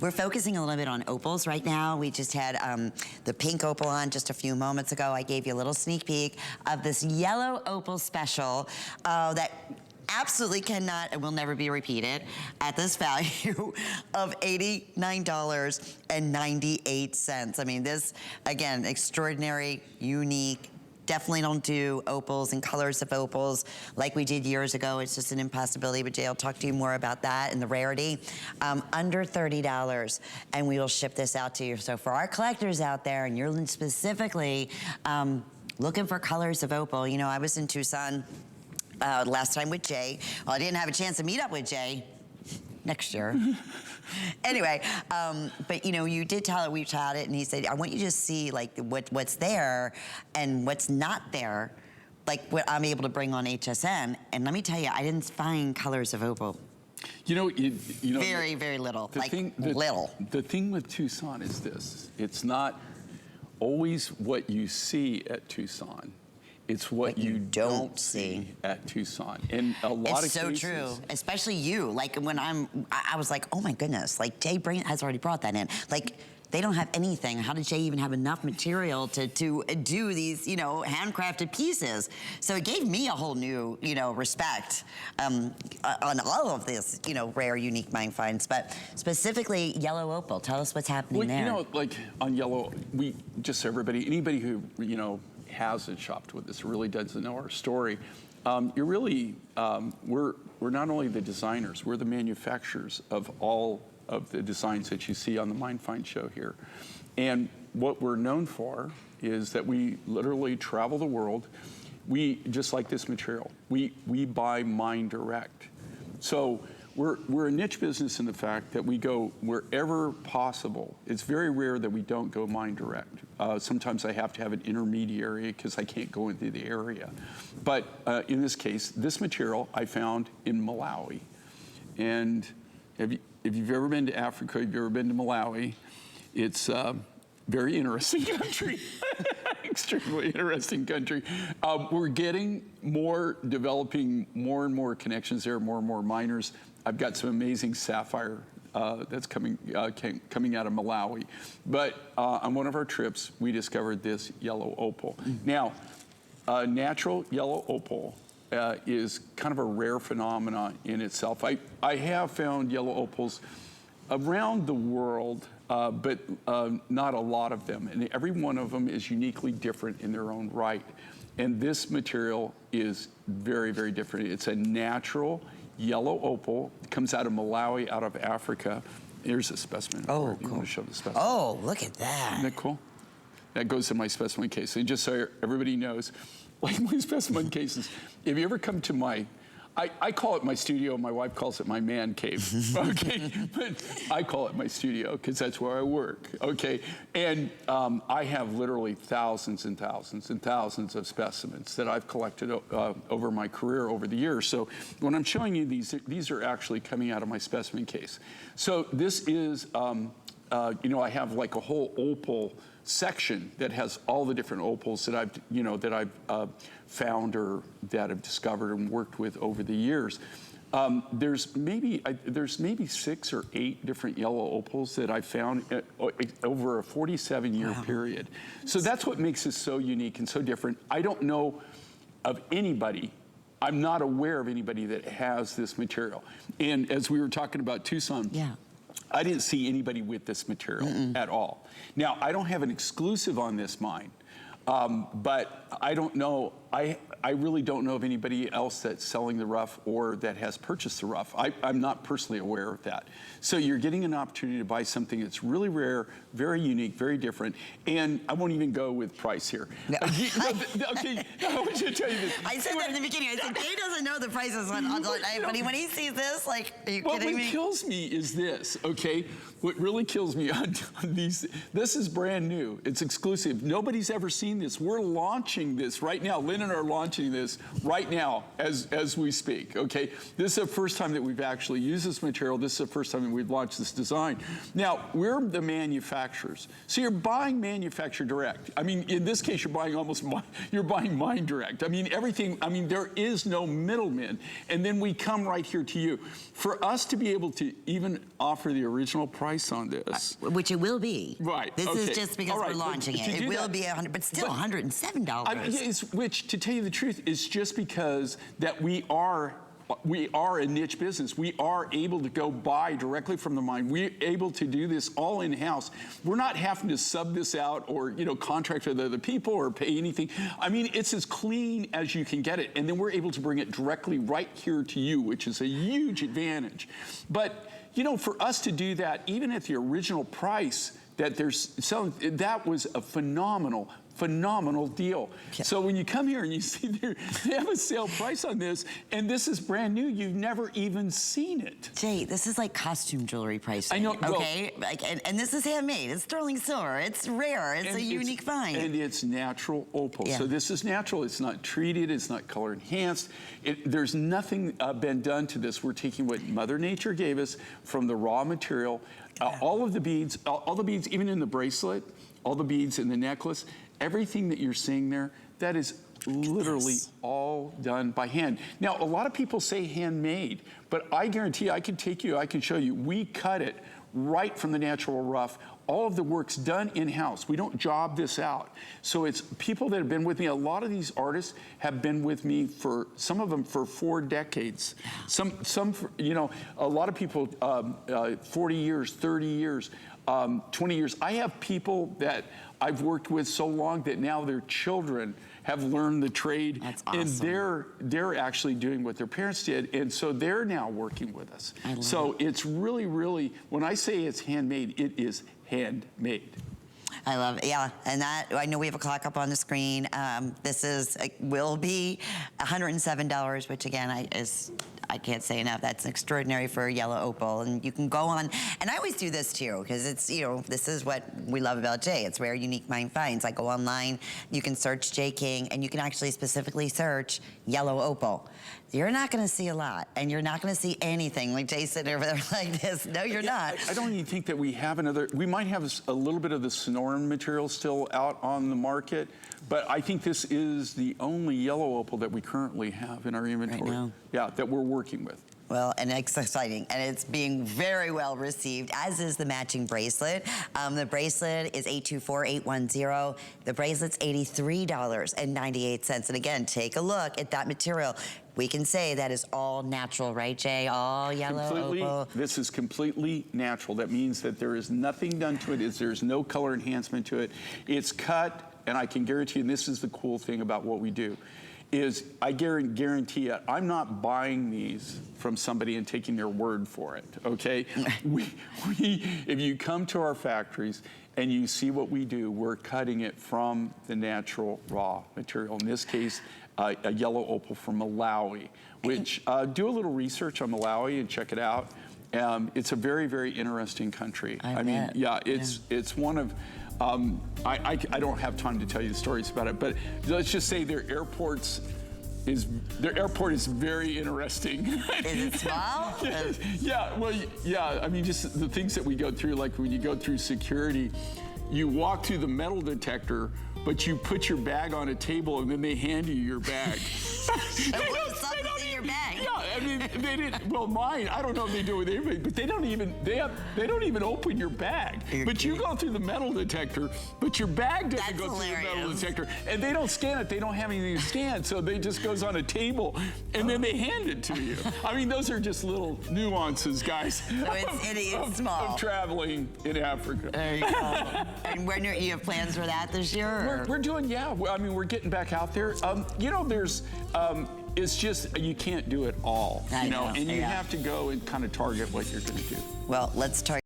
We're focusing a little bit on opals right now. We just had the pink opal on just a few moments ago. I gave you a little sneak peek of this yellow opal special that absolutely cannot and will never be repeated at this value of $89.98. I mean, this, again, extraordinary, unique. Definitely don't do opals and colors of opals like we did years ago. It's just an impossibility, but Jay will talk to you more about that and the rarity. Under $30, and we will ship this out to you. So for our collectors out there, and you're specifically looking for colors of opal, you know, I was in Tucson last time with Jay. Well, I didn't have a chance to meet up with Jay. Next year. Anyway, but you know, you did tell it, we chatted, and he said, I want you to see like what's there and what's not there, like what I'm able to bring on HSN. And let me tell you, I didn't find colors of opal. You know, very, very little, little. The thing with Tucson is this, it's not always what you see at Tucson. It's what you don't see at Tucson. And a lot of cases. It's so true, especially you. Like when I was like, oh my goodness, like Jay has already brought that in. Like they don't have anything. How did Jay even have enough material to do these, you know, handcrafted pieces? So it gave me a whole new, you know, respect on all of this, you know, rare, unique mine finds. But specifically yellow opal, tell us what's happening there. You know, like on yellow, just so anybody who, you know, hasn't shopped with us, really doesn't know our story. You're really, we're not only the designers, we're the manufacturers of all of the designs that you see on the Mine Find show here. And what we're known for is that we literally travel the world. We, just like this material, we buy mine direct. So we're a niche business in the fact that we go wherever possible. It's very rare that we don't go mine direct. Sometimes I have to have an intermediary because I can't go into the area. But in this case, this material I found in Malawi. And if you've ever been to Africa, if you've ever been to Malawi, it's a very interesting country. Extremely interesting country. We're developing more and more connections there, more and more miners. I've got some amazing sapphire that's coming out of Malawi. But on one of our trips, we discovered this yellow opal. Now, natural yellow opal is kind of a rare phenomenon in itself. I have found yellow opals around the world, but not a lot of them. And every one of them is uniquely different in their own right. And this material is very, very different. It's a natural yellow opal. It comes out of Malawi, out of Africa. Here's a specimen. Oh, cool. You want to show the specimen? Oh, look at that. Isn't that cool? That goes in my specimen case. And just so everybody knows, like my specimen cases, if you ever come to my, I call it my studio, my wife calls it my man cave, okay? But I call it my studio because that's where I work, okay? And I have literally thousands and thousands and thousands of specimens that I've collected over my career over the years. So when I'm showing you these are actually coming out of my specimen case. So this is, you know, I have like a whole opal section that has all the different opals that I've, you know, that I've found or that I've discovered and worked with over the years. There's maybe 6 or 8 different yellow opals that I found over a 47-year period. So that's what makes this so unique and so different. I don't know of anybody, I'm not aware of anybody that has this material. And as we were talking about Tucson, I didn't see anybody with this material at all. Now, I don't have an exclusive on this mine, but I don't know, I really don't know of anybody else that's selling the rough or that has purchased the rough. I'm not personally aware of that. So you're getting an opportunity to buy something that's really rare, very unique, very different, and I won't even go with price here. No. Okay, I want you to tell you this. I said that in the beginning. I said, Jay doesn't know the prices on when he sees this, like, are you kidding me? What kills me is this, okay? What really kills me on these, this is brand new. It's exclusive. Nobody's ever seen this. We're launching this right now. Lynn and I are launching launching this right now as we speak, okay? This is the first time that we've actually used this material. This is the first time that we've launched this design. Now, we're the manufacturers. So you're buying manufacturer direct. I mean, in this case, you're buying you're buying mine direct. I mean, everything, I mean, there is no middleman. And then we come right here to you. For us to be able to even offer the original price on this. Which it will be. Right. This okay. is just because right. we're launching it. It will be $100, but still $107. I mean, which, to tell you the truth, is just because that we are a niche business. We are able to go buy directly from the mine. We're able to do this all in-house. We're not having to sub this out or, you know, contract with other people or pay anything. I mean, it's as clean as you can get it. And then we're able to bring it directly right here to you, which is a huge advantage. But, you know, for us to do that, even at the original price that they're selling, that was a phenomenal deal. Okay. So when you come here and you see they have a sale price on this, and this is brand new, you've never even seen it. Jay, this is like costume jewelry pricing. I know. Okay, well, like, and this is handmade. It's sterling silver. It's rare. It's a unique find. And it's natural opal. Yeah. So this is natural. It's not treated. It's not color enhanced. There's nothing been done to this. We're taking what Mother Nature gave us from the raw material. All of the beads, all the beads, even in the bracelet, all the beads in the necklace, everything that you're seeing there, that is literally all done by hand. Now, a lot of people say handmade, but I guarantee you, I can show you, we cut it right from the natural rough. All of the work's done in-house. We don't job this out. So it's people that have been with me. A lot of these artists have been with me for, some of them for 4 decades. Some you know, a lot of people, 40 years, 30 years, 20 years. I have people that I've worked with so long that now their children have learned the trade. That's awesome. And they're actually doing what their parents did, and so they're now working with us. So it's really, really, when I say it's handmade, it is handmade. I love it, yeah. And that, I know we have a clock up on the screen. This will be $107, which again, I can't say enough. That's extraordinary for a yellow opal. And you can go on, and I always do this too, because it's, you know, this is what we love about Jay. It's rare, unique mine finds. I go online, you can search Jay King, and you can actually specifically search yellow opal. You're not gonna see a lot, and you're not gonna see anything like Jay sitting over there like this. No, you're not. I don't even think that we have another, we might have a little bit of the Sonoran material still out on the market, but I think this is the only yellow opal that we currently have in our inventory. Right now. Yeah, that we're working with. Well, and it's exciting, and it's being very well received, as is the matching bracelet. The bracelet is $824,810. The bracelet's $83.98. And again, take a look at that material. We can say that is all natural, right, Jay? All yellow opal. This is completely natural. That means that there is nothing done to it. There's no color enhancement to it. It's cut, and I can guarantee, and this is the cool thing about what we do, is I guarantee you, I'm not buying these from somebody and taking their word for it, okay? If you come to our factories and you see what we do, we're cutting it from the natural raw material. In this case, a yellow opal from Malawi, which do a little research on Malawi and check it out. It's a very, very interesting country. I mean, yeah, it's one of, I don't have time to tell you the stories about it, but let's just say their airport is very interesting. Is it small? Yeah, well, yeah, I mean, just the things that we go through, like when you go through security, you walk through the metal detector, but you put your bag on a table and then they hand you your bag. Something's in your bag. Yeah, I mean, they didn't. Well, mine, I don't know if they do it with everybody, but they don't even open your bag. But you go through the metal detector, but your bag doesn't go through the metal detector, and they don't scan it. They don't have anything to scan, so they just goes on a table, and then they hand it to you. I mean, those are just little nuances, guys. So it's small. Of traveling in Africa. There you go. And when you have plans for that this year? We're doing, yeah. I mean, we're getting back out there. You know, there's. It's just, you can't do it all, you know, and you have to go and kind of target what you're going to do. Well, let's target.